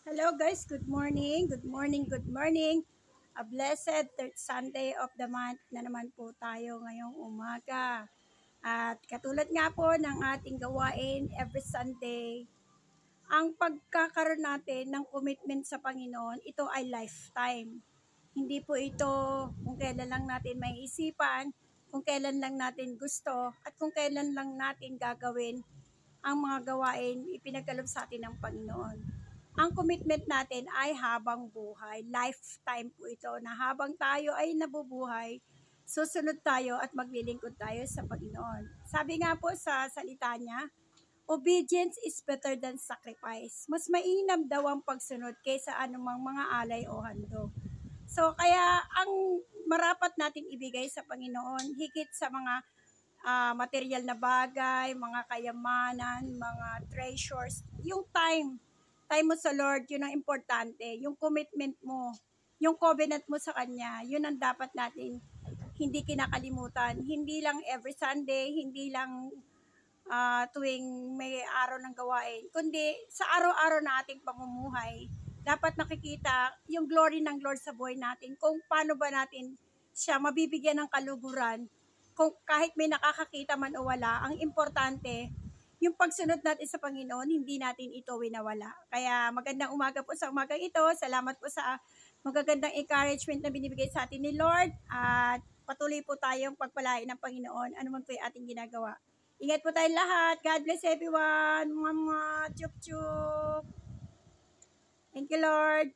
Hello guys, good morning, good morning, good morning. A blessed third Sunday of the month na naman po tayo ngayong umaga. At katulad nga po ng ating gawain every Sunday, ang pagkakaroon natin ng commitment sa Panginoon, ito ay lifetime. Hindi po ito kung kailan lang natin may isipan, kung kailan lang natin gusto, at kung kailan lang natin gagawin ang mga gawain ipinagkaloob sa atin ng Panginoon. Ang commitment natin ay habang buhay. Lifetime po ito na habang tayo ay nabubuhay, susunod tayo at maglilingkod tayo sa Panginoon. Sabi nga po sa salita niya, obedience is better than sacrifice. Mas mainam daw ang pagsunod kaysa anumang mga alay o handog. So kaya ang marapat natin ibigay sa Panginoon higit sa mga material na bagay, mga kayamanan, mga treasures, yung time mo sa Lord, yun ang importante. Yung commitment mo, yung covenant mo sa Kanya, yun ang dapat natin hindi kinakalimutan. Hindi lang every Sunday, hindi lang tuwing may araw ng gawain, kundi sa araw-araw na ating pamumuhay, dapat nakikita yung glory ng Lord sa buhay natin, kung paano ba natin siya mabibigyan ng kaluguran, kung kahit may nakakakita man o wala, ang importante, yung pagsunod natin sa Panginoon, hindi natin ito winawala. Kaya magandang umaga po sa umagang ito. Salamat po sa magagandang encouragement na binibigay sa atin ni Lord. At patuloy po tayong pagpalain ng Panginoon, anuman po yung ating ginagawa. Ingat po tayong lahat. God bless everyone. Mama, chup chup. Thank you, Lord.